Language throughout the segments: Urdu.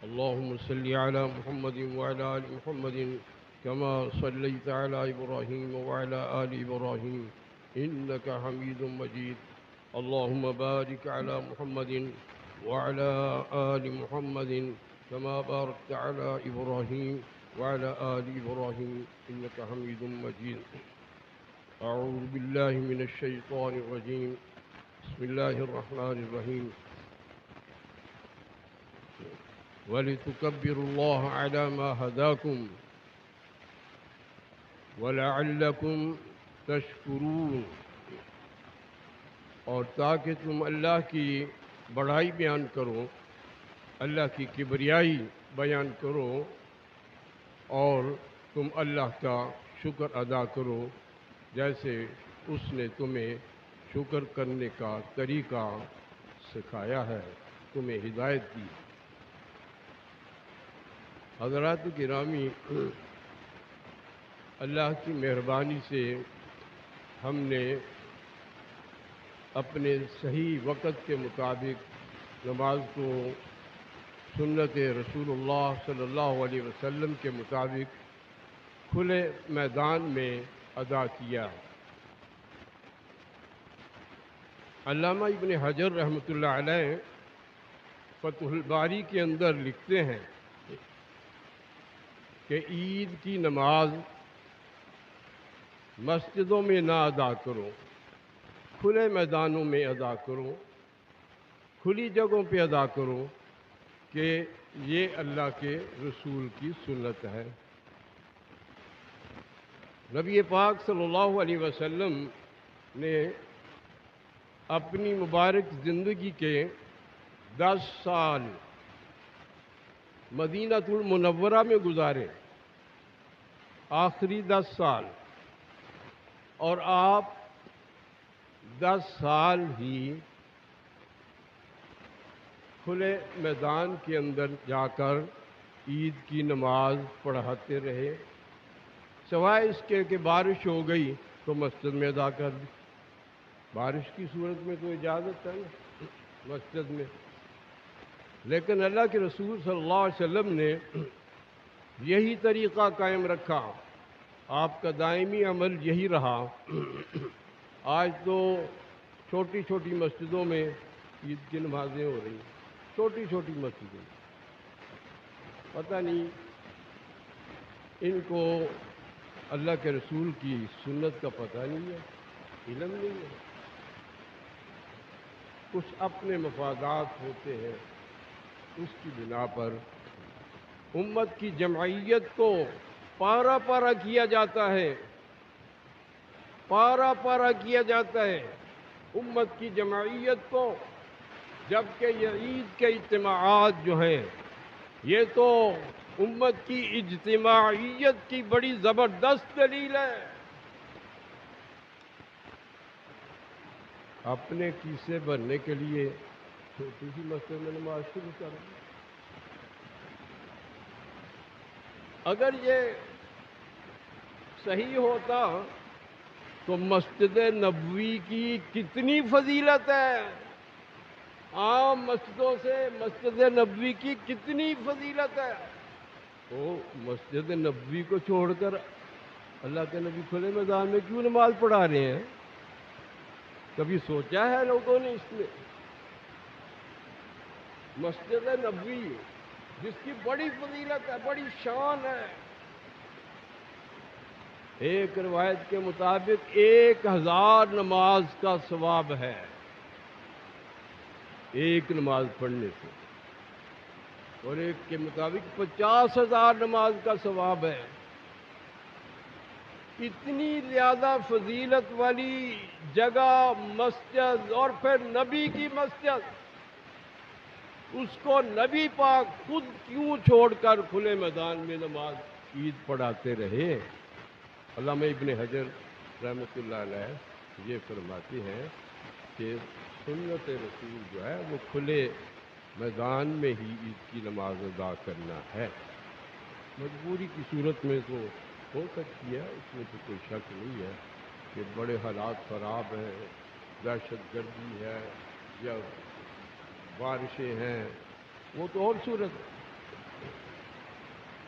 اللهم صل على محمد وعلى آل محمد كما صليت على إبراهيم وعلى آل إبراهيم إنك حميد مجيد. اللهم بارك على محمد وعلى آل محمد كما باركت على إبراهيم وعلى آل إبراهيم إنك حميد مجيد. أعوذ بالله من الشيطان الرجيم. بسم الله الرحمن الرحيم. وَلِتُكَبِّرُوا اللَّهَ عَلَى مَا هَدَاكُمْ وَلَعَلَّكُمْ تَشْكُرُونَ، اور تاکہ تم اللہ کی بڑائی بیان کرو، اللہ کی کبریائی بیان کرو، اور تم اللہ کا شکر ادا کرو جیسے اس نے تمہیں شکر کرنے کا طریقہ سکھایا ہے، تمہیں ہدایت دی. حضرات گرامی، اللہ کی مہربانی سے ہم نے اپنے صحیح وقت کے مطابق نماز کو سنت رسول اللہ صلی اللہ علیہ وسلم کے مطابق کھلے میدان میں ادا کیا. علامہ ابن حجر رحمۃ اللہ علیہ فتح الباری کے اندر لکھتے ہیں کہ عید کی نماز مسجدوں میں نہ ادا کرو، کھلے میدانوں میں ادا کرو، کھلی جگہوں پہ ادا کرو، کہ یہ اللہ کے رسول کی سنت ہے. نبی پاک صلی اللہ علیہ وسلم نے اپنی مبارک زندگی کے 10 سال مدینہ المنورہ میں گزارے، آخری 10 سال، اور آپ 10 سال ہی کھلے میدان کے اندر جا کر عید کی نماز پڑھاتے رہے، سوائے اس کے کہ بارش ہو گئی تو مسجد میں ادا کر دی. بارش کی صورت میں تو اجازت ہے نا مسجد میں، لیکن اللہ کے رسول صلی اللہ علیہ وسلم نے یہی طریقہ قائم رکھا، آپ کا دائمی عمل یہی رہا. آج تو چھوٹی چھوٹی مسجدوں میں عید کی نمازیں ہو رہی ہیں، چھوٹی چھوٹی مسجدیں. پتہ نہیں ان کو اللہ کے رسول کی سنت کا پتہ نہیں ہے، علم نہیں ہے. کچھ اپنے مفادات ہوتے ہیں، اس کی بنا پر امت کی جمعیت کو پارا پارا کیا جاتا ہے، پارا پارا کیا جاتا ہے امت کی جمعیت کو، جبکہ یہ عید کے اجتماعات جو ہیں یہ تو امت کی اجتماعیت کی بڑی زبردست دلیل ہے. اپنے کیسے بھرنے کے لیے چھوٹی سی مسجد میں نماز شروع کر دی. اگر یہ صحیح ہوتا تو مسجد نبوی کی کتنی فضیلت ہے، عام مسجدوں سے مسجد نبوی کی کتنی فضیلت ہے. تو مسجد نبوی کو چھوڑ کر اللہ کے نبی کھلے میدان میں کیوں نماز پڑھا رہے ہیں؟ کبھی سوچا ہے لوگوں نے اس میں؟ مسجد نبوی جس کی بڑی فضیلت ہے، بڑی شان ہے، ایک روایت کے مطابق 1000 نماز کا ثواب ہے، ایک نماز پڑھنے سے، اور ایک کے مطابق 50,000 نماز کا ثواب ہے. اتنی زیادہ فضیلت والی جگہ مسجد، اور پھر نبی کی مسجد، اس کو نبی پاک خود کیوں چھوڑ کر کھلے میدان میں نماز عید پڑھاتے رہے؟ علامہ ابن حجر رحمۃ اللہ علیہ یہ فرماتے ہیں کہ سنت رسول جو ہے وہ کھلے میدان میں ہی عید کی نماز ادا کرنا ہے. مجبوری کی صورت میں تو ہو سکتی ہے، اس میں تو کوئی شک نہیں ہے کہ بڑے حالات خراب ہیں، دہشت گردی ہے یا بارشیں ہیں، وہ تو اور صورت ہے.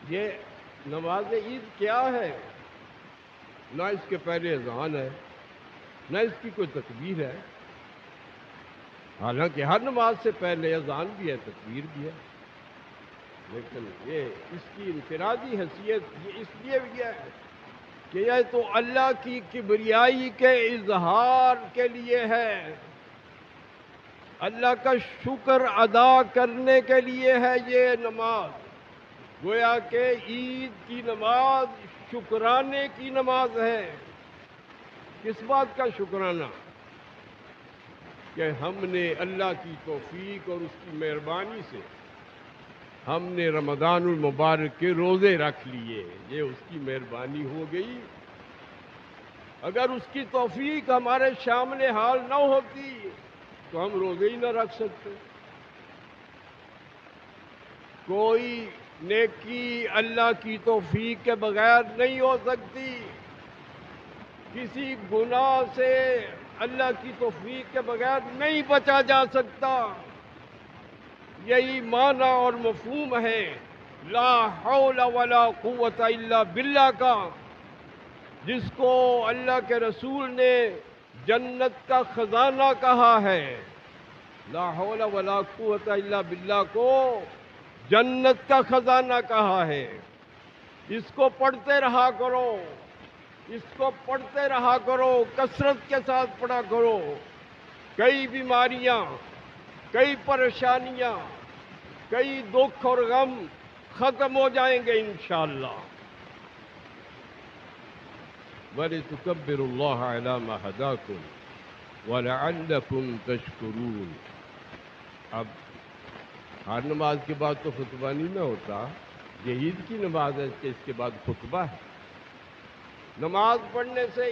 یہ نماز عید کیا ہے؟ نہ اس کے پہلے اذان ہے، نہ اس کی کوئی تکبیر ہے، حالانکہ ہر نماز سے پہلے اذان بھی ہے، تکبیر بھی ہے، لیکن یہ اس کی انفرادی حیثیت یہ اس لیے بھی ہے کہ یہ تو اللہ کی کبریائی کے اظہار کے لیے ہے، اللہ کا شکر ادا کرنے کے لیے ہے یہ نماز۔ گویا کہ عید کی نماز شکرانے کی نماز ہے۔ کس بات کا شکرانہ؟ کہ ہم نے اللہ کی توفیق اور اس کی مہربانی سے ہم نے رمضان المبارک کے روزے رکھ لیے، یہ اس کی مہربانی ہو گئی۔ اگر اس کی توفیق ہمارے شامل حال نہ ہوتی تو ہم روزے ہی نہ رکھ سکتے۔ کوئی نیکی اللہ کی توفیق کے بغیر نہیں ہو سکتی، کسی گناہ سے اللہ کی توفیق کے بغیر نہیں بچا جا سکتا۔ یہی معنی اور مفہوم ہے لا حول ولا قوت الا باللہ کا، جس کو اللہ کے رسول نے جنت کا خزانہ کہا ہے۔ لا حول ولا قوت الا باللہ کو جنت کا خزانہ کہا ہے۔ اس کو پڑھتے رہا کرو، اس کو پڑھتے رہا کرو، کثرت کے ساتھ پڑھا کرو۔ کئی بیماریاں، کئی پریشانیاں، کئی دکھ اور غم ختم ہو جائیں گے انشاءاللہ۔ وَلِتُكَبِّرُوا اللَّهَ عَلَى مَا هَدَاكُمْ وَلَعَلَّكُمْ تَشْكُرُونَ۔ اب ہر نماز کے بعد تو خطبہ نہیں نہ ہوتا، یہ عید کی نماز ہے کہ اس کے بعد خطبہ ہے۔ نماز پڑھنے سے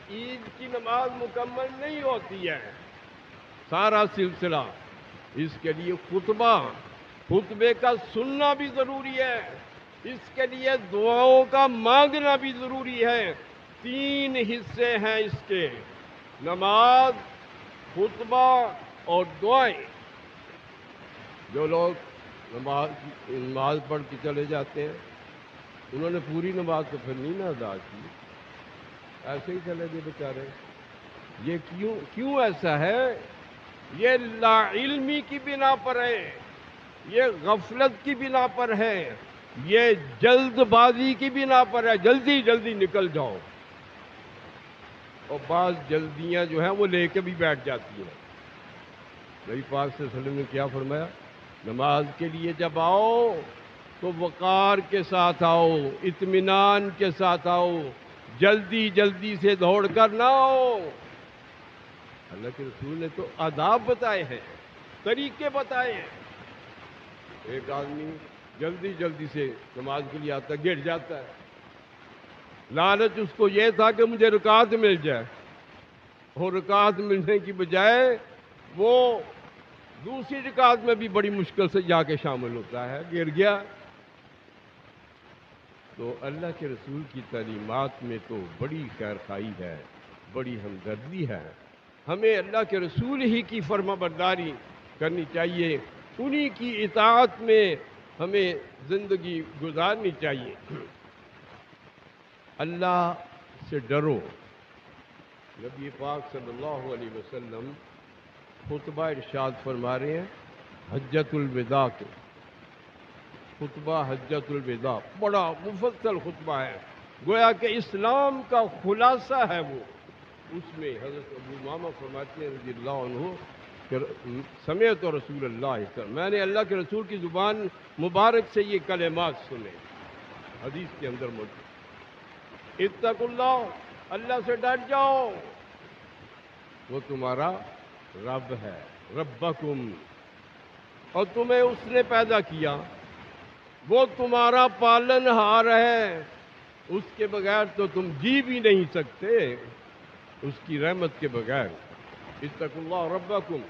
عید کی نماز مکمل نہیں ہوتی ہے، سارا سلسلہ۔ اس کے لیے خطبے کا سننا بھی ضروری ہے، اس کے لیے دعاؤں کا مانگنا بھی ضروری ہے۔ 3 حصے ہیں اس کے، نماز، خطبہ اور دعائیں۔ جو لوگ نماز پڑھ کے چلے جاتے ہیں انہوں نے پوری نماز تو پھر نہیں نہ ادا کی، ایسے ہی چلے گئے بیچارے۔ یہ کیوں ایسا ہے؟ یہ لا علمی کی بنا پر ہے، یہ غفلت کی بنا پر ہے، یہ جلد بازی کی بنا پر ہے، جلدی جلدی نکل جاؤ۔ اور بعض جلدیاں جو ہیں وہ لے کے بھی بیٹھ جاتی ہیں۔ نبی پاک صلی اللہ علیہ وسلم نے کیا فرمایا؟ نماز کے لیے جب آؤ تو وقار کے ساتھ آؤ، اطمینان کے ساتھ آؤ، جلدی سے دوڑ کر نہ آؤ۔ اللہ کے رسول نے تو آداب بتائے ہیں، طریقے بتائے ہیں۔ ایک آدمی جلدی سے نماز کے لیے آتا، گر جاتا ہے، لالچ اس کو یہ تھا کہ مجھے رکعت مل جائے، اور رکعت ملنے کی بجائے وہ دوسری رکعت میں بھی بڑی مشکل سے جا کے شامل ہوتا ہے، گر گیا۔ تو اللہ کے رسول کی تعلیمات میں تو بڑی خیرخواہی ہے، بڑی ہمدردی ہے۔ ہمیں اللہ کے رسول ہی کی فرما برداری کرنی چاہیے، انہی کی اطاعت میں ہمیں زندگی گزارنی چاہیے۔ اللہ سے ڈرو۔ نبی پاک صلی اللہ علیہ وسلم خطبہ ارشاد فرما رہے ہیں حجۃ الوداع کے، خطبہ حجۃ الوداع بڑا مفصل خطبہ ہے، گویا کہ اسلام کا خلاصہ ہے وہ۔ اس میں حضرت ابو امامہ فرماتے ہیں رضی اللہ عنہ کہ سمعت رسول اللہ، میں نے اللہ کے رسول کی زبان مبارک سے یہ کلمات سنے، حدیث کے اندر موجود، اتقوا اللہ، اللہ سے ڈر جاؤ، وہ تمہارا رب ہے، ربکم، اور تمہیں اس نے پیدا کیا، وہ تمہارا پالن ہار ہے، اس کے بغیر تو تم جی بھی نہیں سکتے، اس کی رحمت کے بغیر۔ اتقوا اللہ ربکم،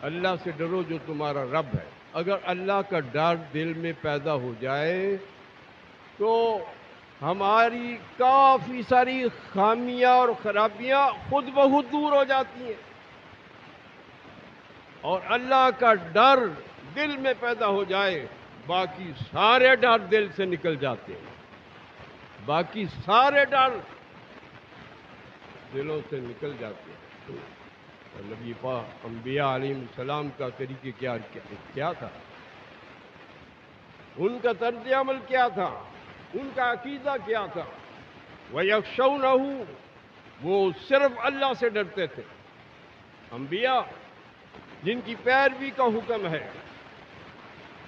اللہ سے ڈرو جو تمہارا رب ہے۔ اگر اللہ کا ڈر دل میں پیدا ہو جائے تو ہماری کافی ساری خامیاں اور خرابیاں خود بخود دور ہو جاتی ہیں، اور اللہ کا ڈر دل میں پیدا ہو جائے باقی سارے ڈر دل سے نکل جاتے ہیں، باقی سارے ڈر دلوں سے نکل جاتے ہیں۔ اور نبی پاک انبیاء علیہ السلام کا طریقہ کیا تھا، ان کا طرز عمل کیا تھا، ان کا عقیدہ کیا تھا؟ وَيَخْشَوْنَهُ، وہ صرف اللہ سے ڈرتے تھے۔ انبیاء جن کی پیروی کا حکم ہے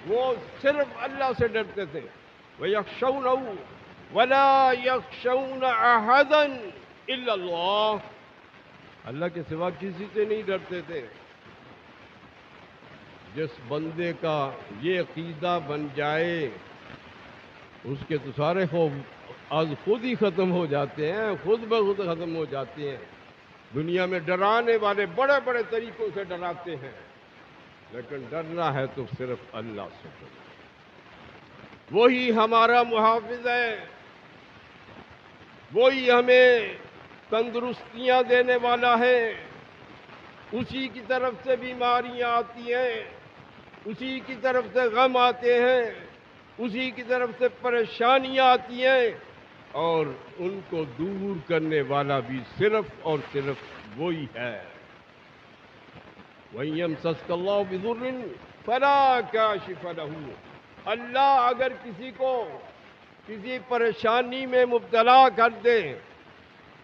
وہ صرف اللہ سے ڈرتے تھے۔ وَيَخْشَوْنَهُ وَلَا يَخْشَوْنَ أَحَدًا إِلَّا اللَّهَ، اللہ کے سوا کسی سے نہیں ڈرتے تھے۔ جس بندے کا یہ عقیدہ بن جائے اس کے تو سارے خوف آج خود ہی ختم ہو جاتے ہیں، خود بخود ختم ہو جاتے ہیں۔ دنیا میں ڈرانے والے بڑے بڑے طریقوں سے ڈراتے ہیں، لیکن ڈرنا ہے تو صرف اللہ سے ڈرنا۔ وہی ہمارا محافظ ہے، وہی ہمیں تندرستیاں دینے والا ہے، اسی کی طرف سے بیماریاں آتی ہیں، اسی کی طرف سے غم آتے ہیں، اسی کی طرف سے پریشانیاں آتی ہیں، اور ان کو دور کرنے والا بھی صرف اور صرف وہی ہے۔ وَإِن يَمْسَسْكَ اللَّهُ بِضُرٍّ فَلَا كَاشِفَ لَهُ، اللہ اگر کسی کو کسی پریشانی میں مبتلا کر دے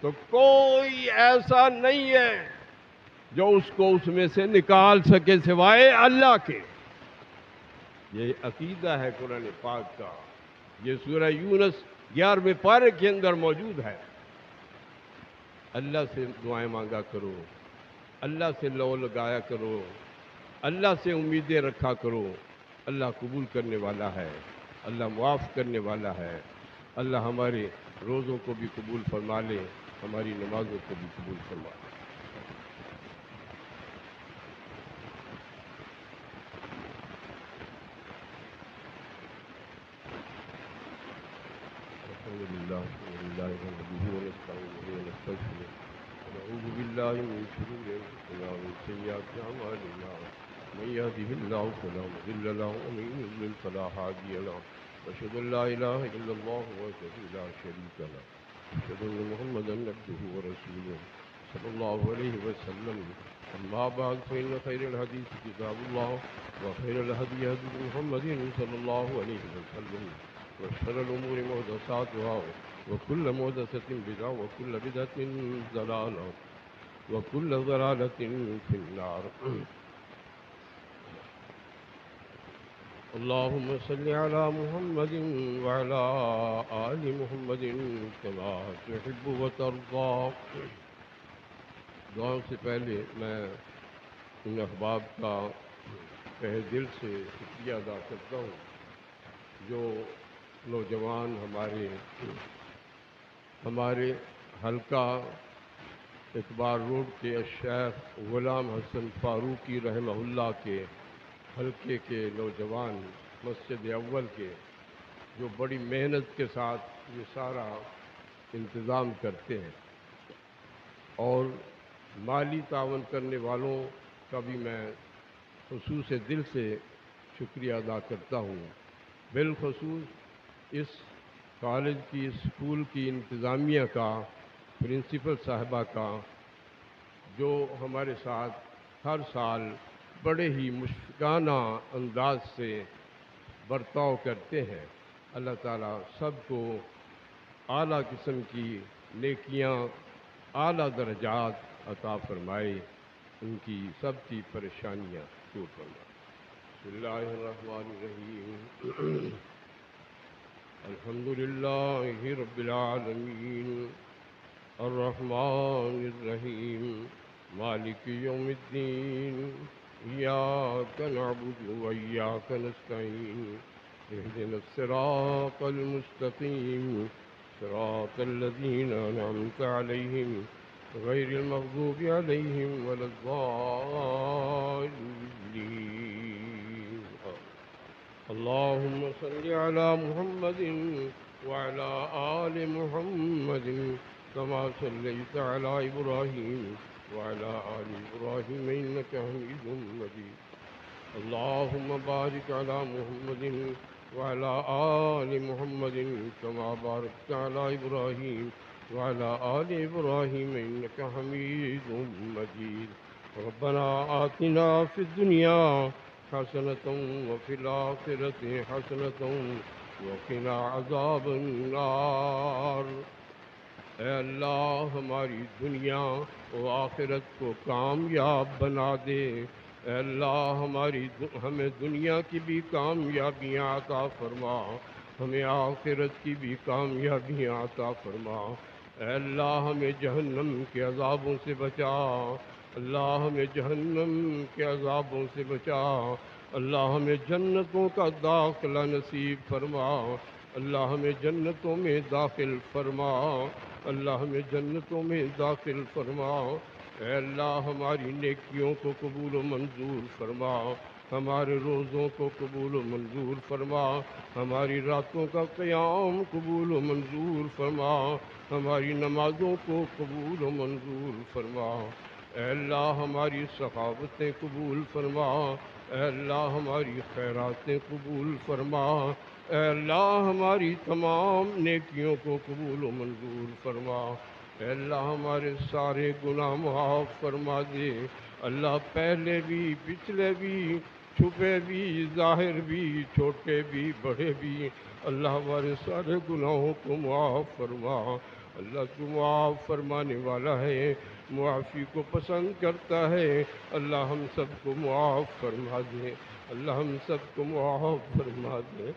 تو کوئی ایسا نہیں ہے جو اس کو اس میں سے نکال سکے سوائے اللہ کے۔ یہ عقیدہ ہے قرآن پاک کا، یہ سورہ یونس 11ویں پارے کے اندر موجود ہے۔ اللہ سے دعائیں مانگا کرو، اللہ سے لو لگایا کرو، اللہ سے امیدیں رکھا کرو۔ اللہ قبول کرنے والا ہے، اللہ معاف کرنے والا ہے۔ اللہ ہمارے روزوں کو بھی قبول فرما لے، ہماری نمازوں کو بھی قبول فرما لے۔ الحمد لله نحمده ونستعينه ونستغفره ونعوذ بالله من شرور انفسنا ومن سيئات اعمالنا، من يهده الله فلا مضل له ومن يضلل فلا هادي له، واشهد ان لا اله الا الله وحده لا شريك له، واشهد ان محمدا عبده ورسوله صلى الله عليه وسلم۔ اما بعد فان خير الحديث كتاب الله، وخير الهدي هدي محمد صلى الله عليه وسلم، وشر الأمور محدثاتها وكل محدثة بدعة وكل بدعة ضلالة وكل ضلالة في النار۔ اللهم صل على محمد وعلى آل محمد كما تحب وترضى۔ دعاؤں سے پہلے میں ان احباب کا تہہ دل سے شکریہ ادا کرتا ہوں جو نوجوان ہمارے حلقہ اقبال روڈ کے الشیخ غلام حسن فاروقی رحمہ اللہ کے حلقے کے نوجوان مسجد اول کے جو بڑی محنت کے ساتھ یہ سارا انتظام کرتے ہیں، اور مالی تعاون کرنے والوں کا بھی میں خصوص دل سے شکریہ ادا کرتا ہوں، بالخصوص اس کالج کی اسکول کی انتظامیہ کا، پرنسپل صاحبہ کا، جو ہمارے ساتھ ہر سال بڑے ہی مشفقانہ انداز سے برتاؤ کرتے ہیں۔ اللہ تعالیٰ سب کو اعلیٰ قسم کی نیکیاں، اعلیٰ درجات عطا فرمائے، ان کی سب کی پریشانیاں دور فرمائے۔ بسم اللہ الرحمن الرحیم۔ الحمد للہ رب العالمین، الرحمن الرحیم، مالک یوم الدین، ایاک نعبد و ایاک نستعین، اہدنا الصراط المستقیم، صراط الذین انعمت علیہم غیر المغضوب علیہم ولا الضالین۔ اللهم صل على محمد وعلى آل محمد كما صليت على إبراهيم وعلى آل إبراهيم إنك حميد مجيد، اللهم بارك على محمد وعلى آل محمد كما باركت على إبراهيم وعلى آل إبراهيم إنك حميد مجيد. ربنا آتنا في الدنيا حسنة وفي الآخرة حسنة وقنا عذاب النار. اے اللہ ہماری دنیا و آخرت کو کامیاب بنا دے. اے اللہ ہمیں دنیا کی بھی کامیابیاں عطا فرما، ہمیں آخرت کی بھی کامیابیاں عطا فرما. اے اللہ ہمیں جہنم کے عذابوں سے بچا. اللہ ہمیں جہنم کے عذابوں سے بچا. اللہ ہمیں جنتوں کا داخلہ نصیب فرما. اللہ ہمیں جنتوں میں داخل فرما. اللہ ہمیں جنتوں میں داخل فرما. اے اللہ ہماری نیکیوں کو قبول و منظور فرما. ہمارے روزوں کو قبول و منظور فرما. ہماری راتوں کا قیام قبول و منظور فرما. ہماری نمازوں کو قبول و منظور فرما. اے اللہ ہماری سخاوتیں قبول فرما. اے اللہ ہماری خیراتیں قبول فرما. اے اللہ ہماری تمام نیکیوں کو قبول و منظور فرما. اے اللہ ہمارے سارے گناہ معاف فرما دے. اللہ پہلے بھی پچھلے بھی چھپے بھی ظاہر بھی چھوٹے بھی بڑے بھی اللہ ہمارے سارے گناہوں کو معاف فرما. اللہ تو معاف فرمانے والا ہے، معافی کو پسند کرتا ہے. اللہ ہم سب کو معاف فرما دے. اللہ ہم سب کو معاف فرما دے.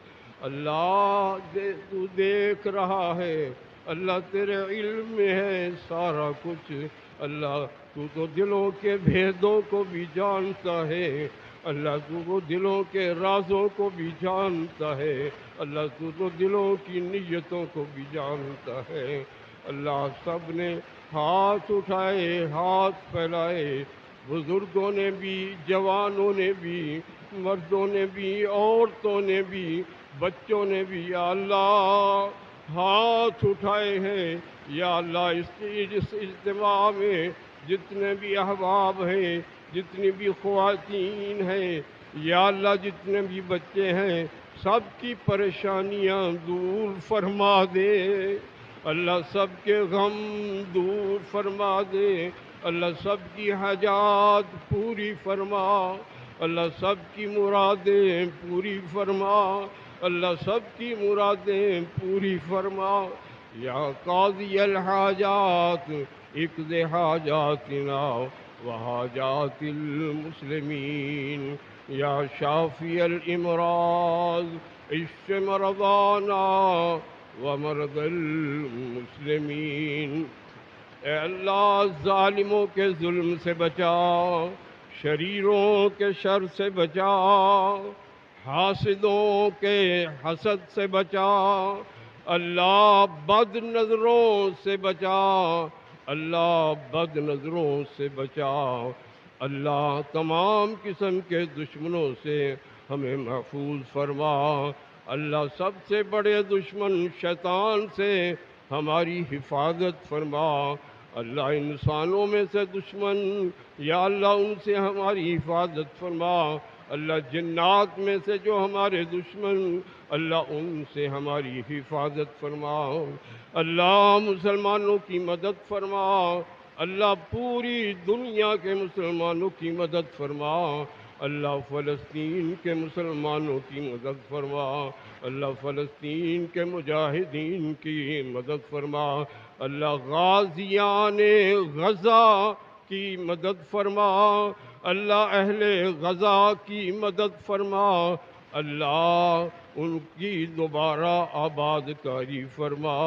اللہ تو دیکھ رہا ہے. اللہ تیرے علم میں ہے سارا کچھ. اللہ تو دلوں کے بھیدوں کو بھی جانتا ہے. اللہ تو دلوں کے رازوں کو بھی جانتا ہے. اللہ تو دلوں کی نیتوں کو بھی جانتا ہے. اللہ سب نے ہاتھ اٹھائے، ہاتھ پھیلائے، بزرگوں نے بھی، جوانوں نے بھی، مردوں نے بھی، عورتوں نے بھی، بچوں نے بھی یا اللہ ہاتھ اٹھائے ہیں. یا اللہ اس اجتماع میں جتنے بھی احباب ہیں، جتنی بھی خواتین ہیں، یا اللہ جتنے بھی بچے ہیں، سب کی پریشانیاں دور فرما دے. اللہ سب کے غم دور فرما دے. اللہ سب کی حاجات پوری فرما. اللہ سب کی مرادیں پوری فرما. اللہ سب کی مرادیں پوری فرما. یا قاضی الحاجات اقض حاجاتنا وحاجات المسلمین. یا شافی الامراض اشف مرضانا ومرض المسلمین. اے اللہ ظالموں کے ظلم سے بچا، شریروں کے شر سے بچا، حاسدوں کے حسد سے بچا. اللہ بد نظروں سے بچا. اللہ بد نظروں سے بچا. اللہ تمام قسم کے دشمنوں سے ہمیں محفوظ فرما. اللہ سب سے بڑے دشمن شیطان سے ہماری حفاظت فرما. اللہ انسانوں میں سے دشمن یا اللہ ان سے ہماری حفاظت فرما. اللہ جنات میں سے جو ہمارے دشمن اللہ ان سے ہماری حفاظت فرما. اللہ مسلمانوں کی مدد فرما. اللہ پوری دنیا کے مسلمانوں کی مدد فرما. اللہ فلسطین کے مسلمانوں کی مدد فرما. اللہ فلسطین کے مجاہدین کی مدد فرما. اللہ غازیان غزہ کی مدد فرما. اللہ اہل غزہ کی مدد فرما. اللہ ان کی دوبارہ آباد کاری فرما.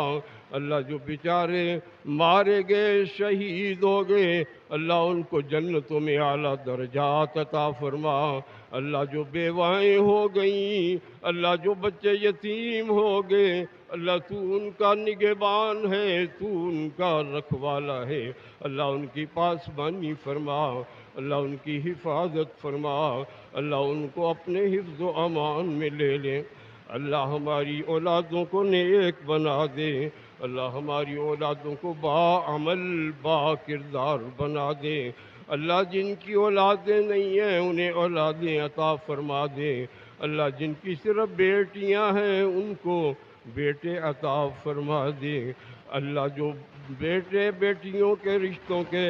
اللہ جو بیچارے مارے گئے شہید ہو گئے اللہ ان کو جنتوں میں اعلیٰ درجات عطا فرما. اللہ جو بیوائیں ہو گئیں، اللہ جو بچے یتیم ہو گئے اللہ تو ان کا نگہبان ہے، تو ان کا رکھوالا ہے. اللہ ان کی پاسبانی فرما. اللہ ان کی حفاظت فرما. اللہ ان کو اپنے حفظ و امان میں لے لے. اللہ ہماری اولادوں کو نیک بنا دے. اللہ ہماری اولادوں کو با عمل با کردار بنا دے. اللہ جن کی اولادیں نہیں ہیں انہیں اولادیں عطا فرما دے، اللہ جن کی صرف بیٹیاں ہیں ان کو بیٹے عطا فرما دے، اللہ جو بیٹے بیٹیوں کے رشتوں کے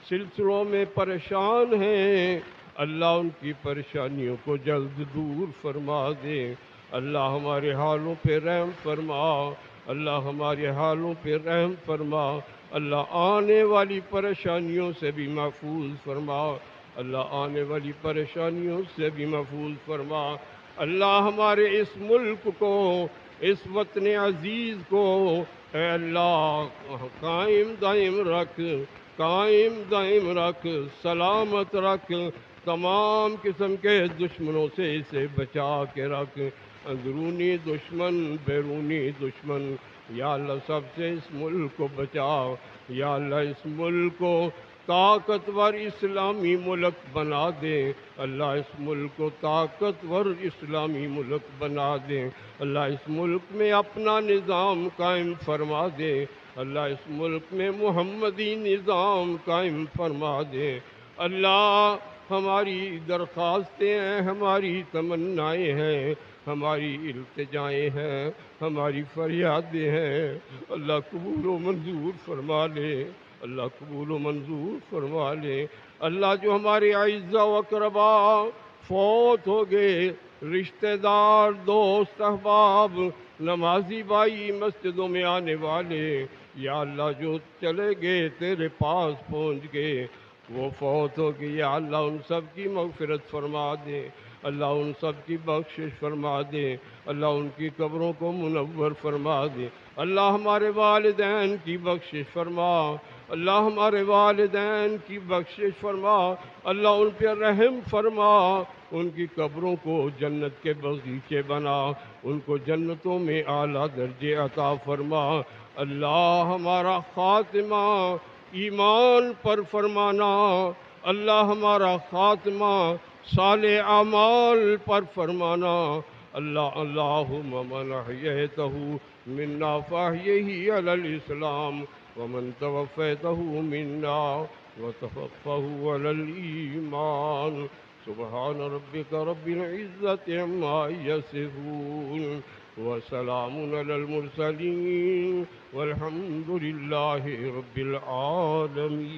سلسلوں میں پریشان ہیں اللہ ان کی پریشانیوں کو جلد دور فرما دے، اللہ ہمارے حالوں پہ رحم فرما، اللہ ہمارے حالوں پہ رحم فرما، اللہ آنے والی پریشانیوں سے بھی محفوظ فرما، اللہ آنے والی پریشانیوں سے بھی محفوظ فرما، اللہ ہمارے اس ملک کو، اس وطن عزیز کو اے اللہ قائم دائم رکھ، قائم دائم رکھ، سلامت رکھ، تمام قسم کے دشمنوں سے اسے بچا کے رکھ، اندرونی دشمن بیرونی دشمن، یا اللہ سب سے اس ملک کو بچاؤ، یا اللہ اس ملک کو طاقتور اسلامی ملک بنا دے، اللہ اس ملک کو طاقتور اسلامی ملک بنا دے، اللہ اس ملک میں اپنا نظام قائم فرما دے، اللہ اس ملک میں محمدی نظام قائم فرما دے، اللہ ہماری درخواستیں ہیں، ہماری تمنائیں ہیں، ہماری التجائیں ہیں، ہماری فریادیں ہیں، اللہ قبول و منظور فرما لے، اللہ قبول و منظور فرما لے، اللہ جو ہمارے اعزاء و اقربا فوت ہو گئے، رشتہ دار دوست احباب نمازی بھائی مسجدوں میں آنے والے، یا اللہ جو چلے گئے تیرے پاس پہنچ گئے وہ فوت ہو گئی، یا اللہ ان سب کی مغفرت فرما دے، اللہ ان سب کی بخشش فرما دے، اللہ ان کی قبروں کو منور فرما دے، اللہ ہمارے والدین کی بخشش فرما، اللہ ہمارے والدین کی بخشش فرما، اللہ ان پہ رحم فرما، ان کی قبروں کو جنت کے بغیچے بنا، ان کو جنتوں میں اعلیٰ درجے عطا فرما، اللہ ہمارا خاتمہ ایمان پر فرمانا، اللہ ہمارا خاتمہ صالح اعمال پر فرمانا، اللہم من احییتہ منا فاحیہ علی الاسلام ومن توفیتہ منا وتوفہ علی الایمان، سبحان ربک رب العزت عما یصفون وسلام علی المرسلین والحمد للہ رب العالمین۔